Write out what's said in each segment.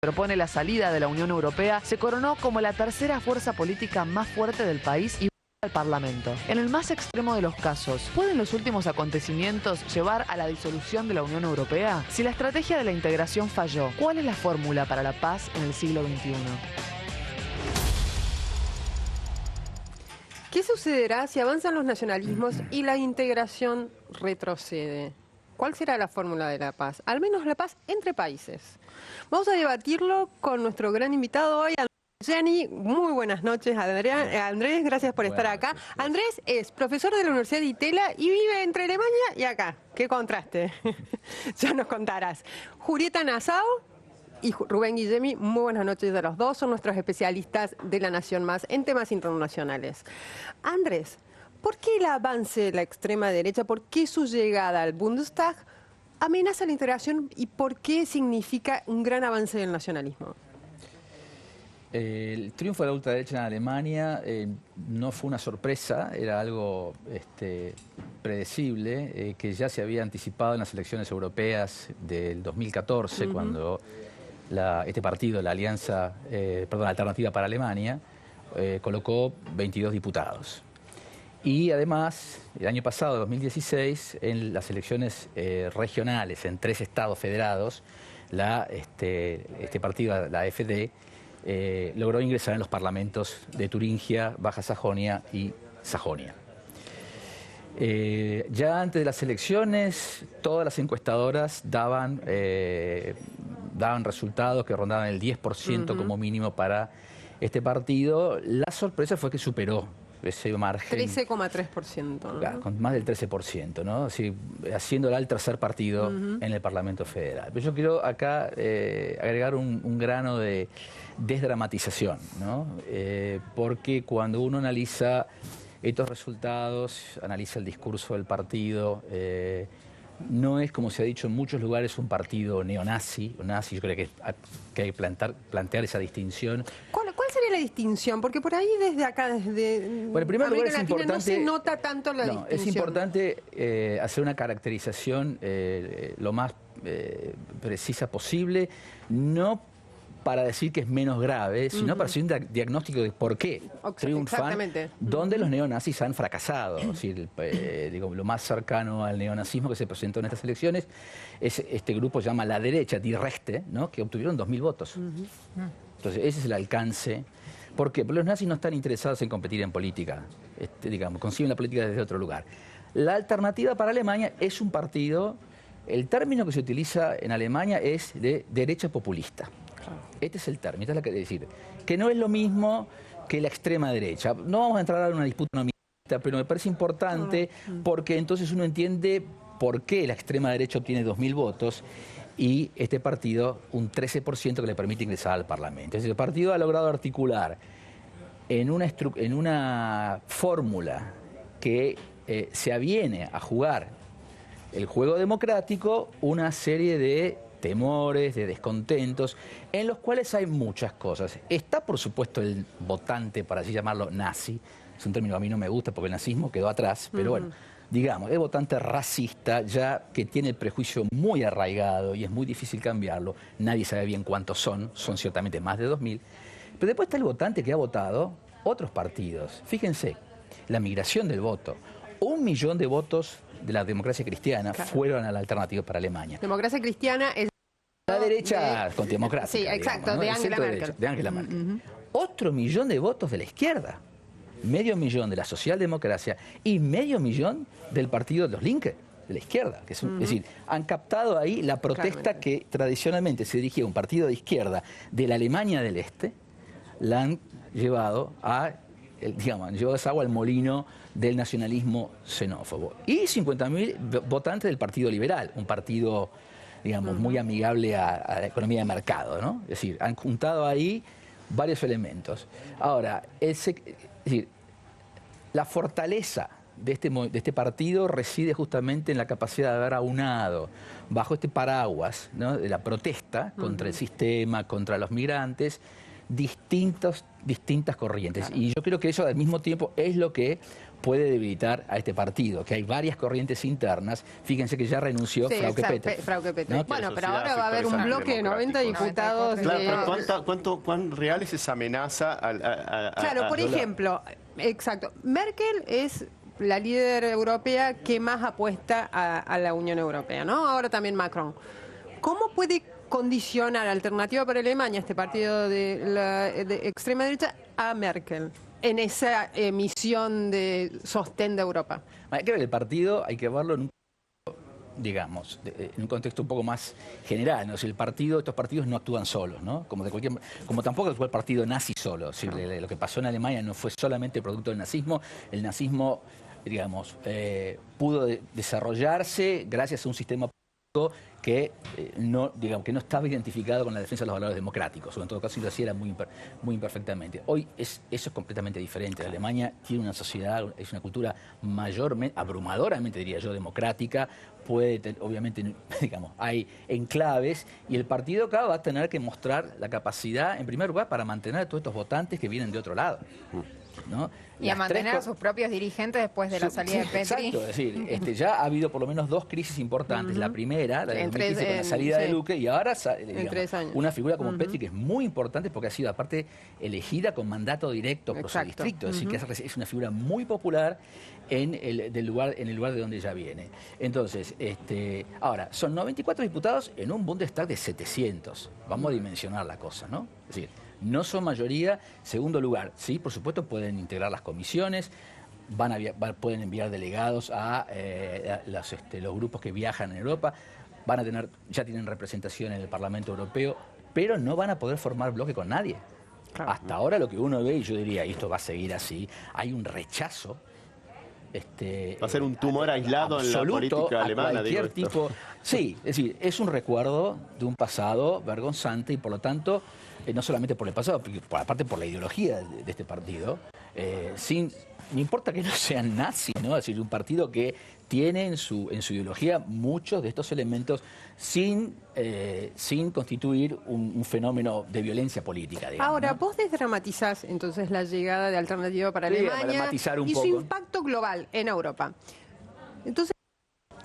propone la salida de la Unión Europea, se coronó como la tercera fuerza política más fuerte del país y al Parlamento. En el más extremo de los casos, ¿pueden los últimos acontecimientos llevar a la disolución de la Unión Europea? Si la estrategia de la integración falló, ¿cuál es la fórmula para la paz en el siglo XXI? ¿Qué sucederá si avanzan los nacionalismos y la integración retrocede? ¿Cuál será la fórmula de la paz? Al menos la paz entre países. Vamos a debatirlo con nuestro gran invitado hoy, Jenny. Muy buenas noches, Andrés, gracias por estar acá. Andrés es profesor de la Universidad de Itela y vive entre Alemania y acá. ¡Qué contraste! Ya nos contarás. Julieta Nassau y Rubén Guillemi, muy buenas noches a los dos. Son nuestros especialistas de La Nación Más en temas internacionales. Andrés, ¿por qué el avance de la extrema derecha, por qué su llegada al Bundestag amenaza la integración y por qué significa un gran avance del nacionalismo? El triunfo de la ultraderecha en Alemania no fue una sorpresa, era algo predecible, que ya se había anticipado en las elecciones europeas del 2014, cuando este partido, la Alternativa para Alemania, colocó 22 diputados. Y además, el año pasado, 2016, en las elecciones regionales en 3 estados federados, este partido, la AfD, logró ingresar en los parlamentos de Turingia, Baja Sajonia y Sajonia. Ya antes de las elecciones, todas las encuestadoras daban resultados que rondaban el 10% como mínimo para este partido. La sorpresa fue que superó ese margen. 13,3%. ¿no? Con más del 13%, ¿no? Así, haciéndola el tercer partido en el Parlamento Federal. Pero yo quiero acá agregar un grano de desdramatización, ¿no? Porque cuando uno analiza estos resultados, analiza el discurso del partido, no es, como se ha dicho en muchos lugares, un partido neonazi o nazi. Yo creo que hay que plantear esa distinción. ¿Cuál sería la distinción? Porque por ahí desde acá, desde bueno, en primer lugar, América Latina, no se nota tanto la distinción. Es importante hacer una caracterización lo más precisa posible, no para decir que es menos grave, sino para hacer un diagnóstico de por qué triunfan, donde los neonazis han fracasado. Es decir, lo más cercano al neonazismo que se presentó en estas elecciones es este grupo, se llama la derecha, Die Rechte, ¿no? Que obtuvieron 2000 votos. Entonces, ese es el alcance. ¿Por qué? Porque los nazis no están interesados en competir en política, conciben la política desde otro lugar. La Alternativa para Alemania es un partido, el término que se utiliza en Alemania es de derecha populista. Este es el término, esta es la que decir, que no es lo mismo que la extrema derecha. No vamos a entrar en una disputa nominalista, pero me parece importante porque entonces uno entiende por qué la extrema derecha obtiene 2000 votos y este partido un 13% que le permite ingresar al Parlamento. Es decir, el partido ha logrado articular en una fórmula que se aviene a jugar el juego democrático una serie de temores, de descontentos, en los cuales hay muchas cosas. Está, por supuesto, el votante, para así llamarlo, nazi. Es un término que a mí no me gusta porque el nazismo quedó atrás, pero bueno, digamos, el votante racista ya que tiene el prejuicio muy arraigado y es muy difícil cambiarlo. Nadie sabe bien cuántos son ciertamente más de 2000. Pero después está el votante que ha votado otros partidos. Fíjense, la migración del voto. 1 millón de votos de la democracia cristiana fueron a la Alternativa para Alemania. Democracia cristiana es la derecha con democracia. Sí, exacto, digamos, ¿no? De Angela Merkel. Otro millón de votos de la izquierda. 500.000 de la socialdemocracia y 500.000 del partido de los Linke, de la izquierda. Es decir, han captado ahí la protesta que tradicionalmente se dirigía a un partido de izquierda de la Alemania del Este, la han llevado han llevado esa agua al molino del nacionalismo xenófobo. Y 50.000 votantes del Partido Liberal, un partido, digamos, muy amigable a la economía de mercado, ¿no? Es decir, han juntado ahí varios elementos. Ahora, la fortaleza de este partido reside justamente en la capacidad de haber aunado bajo este paraguas, ¿no?, de la protesta contra el sistema, contra los migrantes, distintas corrientes. Claro. Y yo creo que eso al mismo tiempo es lo que puede debilitar a este partido, que hay varias corrientes internas. Fíjense que ya renunció Frauke Petry. Frauke Petry. ¿No? Bueno, pero ahora va a haber un bloque de 90 diputados. Claro, pero ¿cuán real es esa amenaza Claro, por ejemplo, exacto. Merkel es la líder europea que más apuesta a la Unión Europea, ¿no? Ahora también Macron. ¿Cómo puede condicionar Alternativa para Alemania, este partido de extrema derecha, a Merkel en esa misión de sostén de Europa? Hay que ver el partido, hay que verlo en un, digamos, en un contexto un poco más general, ¿no? Si el partido, estos partidos no actúan solos, ¿no? Como tampoco actuó el partido nazi solo. Si lo que pasó en Alemania no fue solamente producto del nazismo. El nazismo, digamos, pudo desarrollarse gracias a un sistema político que no estaba identificado con la defensa de los valores democráticos, o en todo caso si lo hacía era muy imperfectamente. Hoy eso es completamente diferente. La Alemania tiene una sociedad, es una cultura abrumadoramente, diría yo, democrática. Obviamente, digamos, hay enclaves y el partido acá va a tener que mostrar la capacidad, en primer lugar, para mantener a todos estos votantes que vienen de otro lado, ¿no? Y a mantener a sus propios dirigentes después de la salida de Petry. Exacto, es decir, ya ha habido por lo menos dos crisis importantes. La primera, la de 2015 con la salida de Lucke, y ahora digamos, una figura como Petry que es muy importante porque ha sido aparte elegida con mandato directo por su distrito, es decir, que es una figura muy popular en el lugar de donde ella viene. Entonces, ahora, son 94 diputados en un Bundestag de 700. Vamos a dimensionar la cosa, ¿no? Es decir, no son mayoría. Segundo lugar, sí, por supuesto pueden integrar las comisiones, pueden enviar delegados a los grupos que viajan en Europa, ya tienen representación en el Parlamento Europeo, pero no van a poder formar bloque con nadie. Claro. Hasta ahora lo que uno ve, y yo diría, y esto va a seguir así, hay un rechazo. Va a ser un tumor aislado en la política alemana. Sí, es decir, es un recuerdo de un pasado vergonzante y por lo tanto, no solamente por el pasado, aparte por la ideología de este partido, no importa que no sean nazis, ¿no? Es decir, un partido que tiene en su ideología muchos de estos elementos sin constituir un fenómeno de violencia política, digamos, Ahora, ¿no? vos desdramatizás entonces la llegada de Alternativa para Alemania y su impacto global en Europa. Entonces,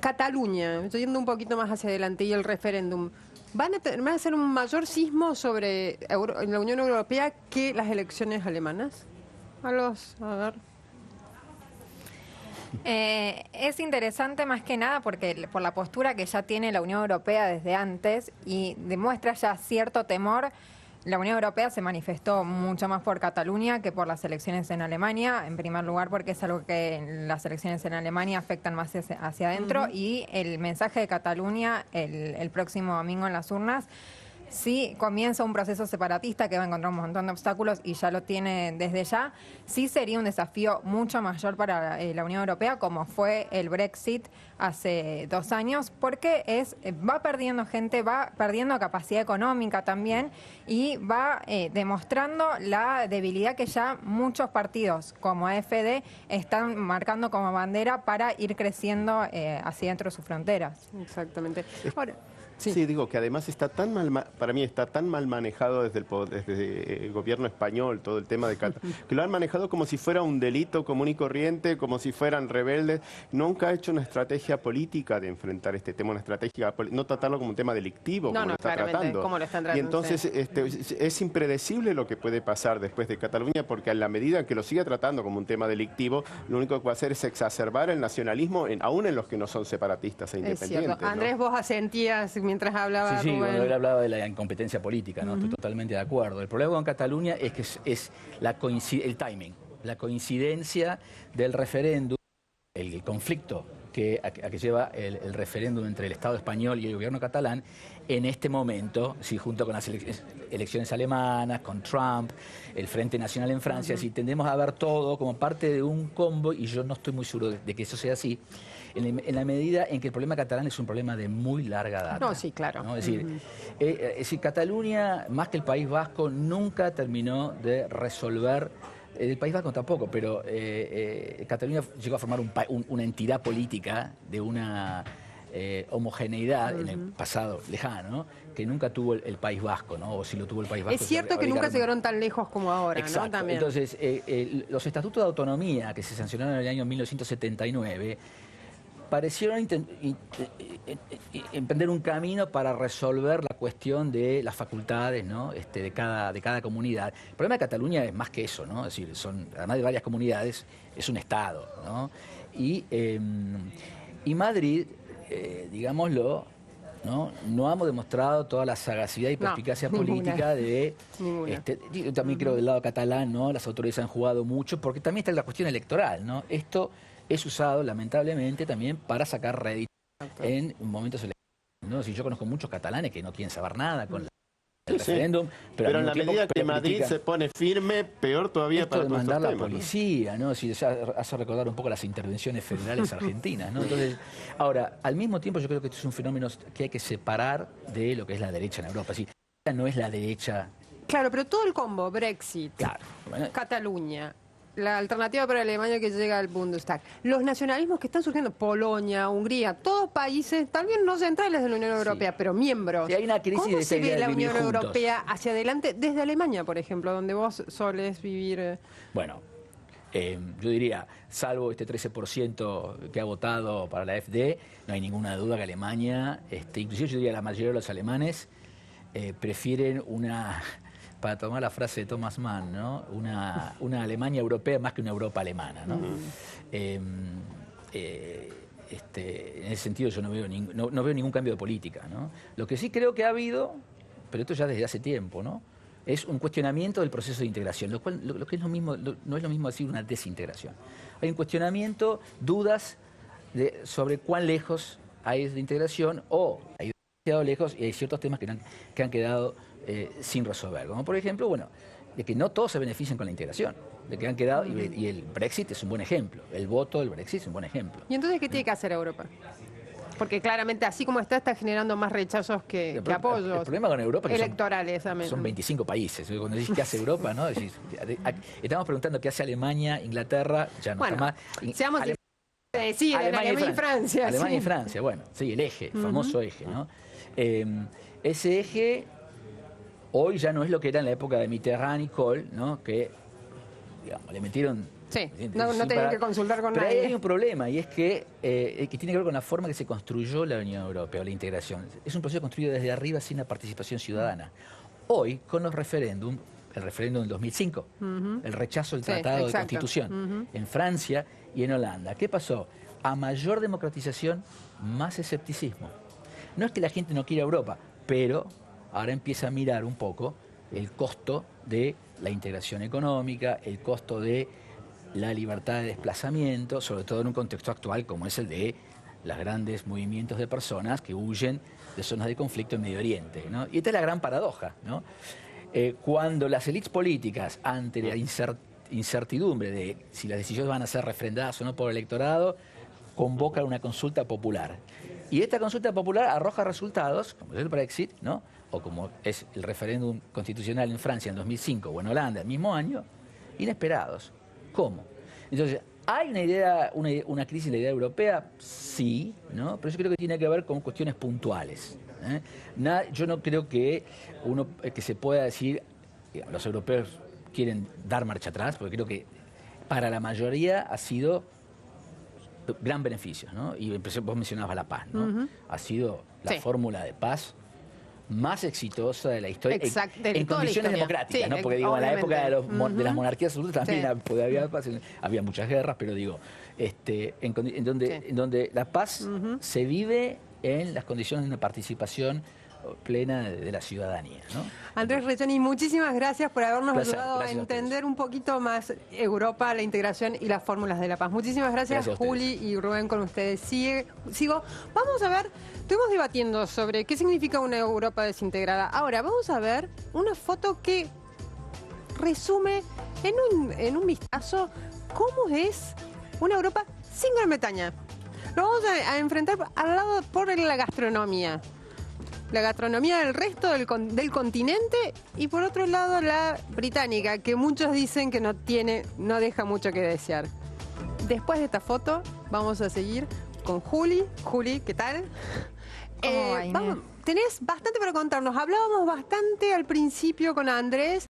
Cataluña, estoy yendo un poquito más hacia adelante, y el referéndum, ¿van a hacer un mayor sismo sobre en la Unión Europea que las elecciones alemanas? A ver. Es interesante más que nada porque por la postura que ya tiene la Unión Europea desde antes y demuestra ya cierto temor. La Unión Europea se manifestó mucho más por Cataluña que por las elecciones en Alemania, en primer lugar porque es algo que las elecciones en Alemania afectan más hacia adentro, y el mensaje de Cataluña el próximo domingo en las urnas. Sí, comienza un proceso separatista que va a encontrar un montón de obstáculos y ya lo tiene desde ya. Sí sería un desafío mucho mayor para la Unión Europea, como fue el Brexit hace 2 años, porque va perdiendo gente, va perdiendo capacidad económica también y va demostrando la debilidad que ya muchos partidos como AfD están marcando como bandera para ir creciendo hacia dentro de sus fronteras. Exactamente. Ahora, Sí, digo que además para mí está tan mal manejado desde el gobierno español, todo el tema de que lo han manejado como si fuera un delito común y corriente, como si fueran rebeldes. Nunca ha hecho una estrategia política de enfrentar este tema, una estrategia, no tratarlo como un tema delictivo, como lo está tratando. Como lo están tratando. Y entonces es impredecible lo que puede pasar después de Cataluña, porque en la medida en que lo siga tratando como un tema delictivo, lo único que va a hacer es exacerbar el nacionalismo, aún en los que no son separatistas e independientes. ¿No? Andrés, vos asentías mientras hablaba. Sí, Rubén. cuando él hablaba de la incompetencia política, ¿no? Estoy totalmente de acuerdo. El problema con Cataluña es que es el timing, la coincidencia del referéndum, el conflicto a que lleva el referéndum entre el Estado español y el gobierno catalán en este momento, sí, junto con las elecciones alemanas, con Trump, el Frente Nacional en Francia, si tendemos a ver todo como parte de un combo, y yo no estoy muy seguro de que eso sea así, en la medida en que el problema catalán es un problema de muy larga data. No, sí, claro. ¿No? Es decir, Cataluña, más que el País Vasco, nunca terminó de resolver. El País Vasco tampoco, pero Cataluña llegó a formar una entidad política de una homogeneidad en el pasado lejano, ¿no? Que nunca tuvo el País Vasco, ¿no? O si lo tuvo el País Vasco. Es cierto que nunca se quedaron tan lejos como ahora, exacto, ¿no? También. Entonces, los estatutos de autonomía que se sancionaron en el año 1979 parecieron emprender un camino para resolver la cuestión de las facultades, ¿no? de cada comunidad. El problema de Cataluña es más que eso, ¿no? Es decir, además de varias comunidades, es un Estado, ¿no? Y Madrid, digámoslo, no hemos demostrado toda la sagacidad y perspicacia política de... yo también creo del lado catalán, ¿no? Las autoridades han jugado mucho, porque también está la cuestión electoral, ¿no? Esto es usado, lamentablemente, también para sacar rédito en momentos electorales, ¿no? Si yo conozco muchos catalanes que no quieren saber nada con el referéndum, pero en la medida que Madrid se pone firme, peor todavía esto para de todos mandar estos la temas, policía, ¿no? Si ya hace recordar un poco las intervenciones federales argentinas, ¿no? Entonces, ahora, al mismo tiempo yo creo que esto es un fenómeno que hay que separar de lo que es la derecha en Europa. Sí, no es la derecha. Claro, pero todo el combo, Brexit, Claro, bueno, Cataluña, la alternativa para Alemania que llega al Bundestag, los nacionalismos que están surgiendo, Polonia, Hungría, todos países, tal vez no centrales de la Unión Europea, pero miembros. Y hay una crisis ¿Cómo de se esa idea ve de la vivir Unión juntos? Europea hacia adelante desde Alemania, por ejemplo, donde vos solés vivir? Bueno, yo diría, salvo este 13% que ha votado para la AfD, no hay ninguna duda que Alemania, inclusive yo diría la mayoría de los alemanes, prefieren para tomar la frase de Thomas Mann, ¿no? Una Alemania europea más que una Europa alemana, ¿no? En ese sentido yo no veo ningún cambio de política, ¿no? Lo que sí creo que ha habido, pero esto ya desde hace tiempo, ¿no? Es un cuestionamiento del proceso de integración, lo cual lo que es lo mismo, no es lo mismo decir una desintegración. Hay un cuestionamiento, dudas sobre cuán lejos hay de integración o hay demasiado lejos y hay ciertos temas que han quedado sin resolver. Como por ejemplo, bueno, de que no todos se benefician con la integración, de que han quedado, y el Brexit es un buen ejemplo, el voto del Brexit es un buen ejemplo. ¿Y entonces qué tiene que hacer Europa? Porque claramente así como está generando más rechazos que apoyos. El problema con Europa es que electorales son 25 países. Cuando decís qué hace Europa, ¿no? Estamos preguntando qué hace Alemania, Inglaterra, ya no bueno, está más. seamos sí, Alemania y Francia. Alemania sí. y Francia, bueno, sí, el eje, el famoso eje, ¿no? Ese eje hoy ya no es lo que era en la época de Mitterrand y Kohl, ¿no? Que, digamos, le metieron... Sí, no tenían que consultar con nadie. Pero hay un problema, y es que tiene que ver con la forma que se construyó la Unión Europea, o la integración. Es un proceso construido desde arriba sin la participación ciudadana. Hoy, con los referéndums, el referéndum del 2005, el rechazo del Tratado de Constitución, en Francia y en Holanda. ¿Qué pasó? A mayor democratización, más escepticismo. No es que la gente no quiera Europa, pero ahora empieza a mirar un poco el costo de la integración económica, el costo de la libertad de desplazamiento, sobre todo en un contexto actual como es el de los grandes movimientos de personas que huyen de zonas de conflicto en Medio Oriente, ¿no? Y esta es la gran paradoja, ¿no? Cuando las élites políticas, ante la incertidumbre de si las decisiones van a ser refrendadas o no por el electorado, convocan una consulta popular. Y esta consulta popular arroja resultados, como es el Brexit, ¿no? O como es el referéndum constitucional en Francia en 2005 o en Holanda el mismo año, inesperados. ¿Cómo? Entonces, ¿hay una crisis en la idea europea? Sí, ¿no? Pero yo creo que tiene que ver con cuestiones puntuales. Yo no creo que se pueda decir, digamos, los europeos quieren dar marcha atrás, porque creo que para la mayoría ha sido gran beneficio, ¿no? Y vos mencionabas la paz, ¿no? Ha sido la fórmula de paz más exitosa de la historia en condiciones democráticas, ¿no? Porque digo, en la época de las monarquías absolutas también había muchas guerras, pero digo, en donde la paz se vive en las condiciones de una participación plena de la ciudadanía, ¿no? Andrés Rechani, muchísimas gracias por habernos ayudado a entender un poquito más Europa, la integración y las fórmulas de la paz. Muchísimas gracias Juli y Rubén, con ustedes. Sigo. Vamos a ver, estuvimos debatiendo sobre qué significa una Europa desintegrada. Ahora, vamos a ver una foto que resume en un vistazo cómo es una Europa sin Gran Bretaña. Lo vamos a enfrentar al lado por la gastronomía. La gastronomía del resto del continente y por otro lado la británica, que muchos dicen que no deja mucho que desear. Después de esta foto vamos a seguir con Juli. Juli, ¿qué tal? ¿Cómo va, Inés? Tenés bastante para contarnos. Hablábamos bastante al principio con Andrés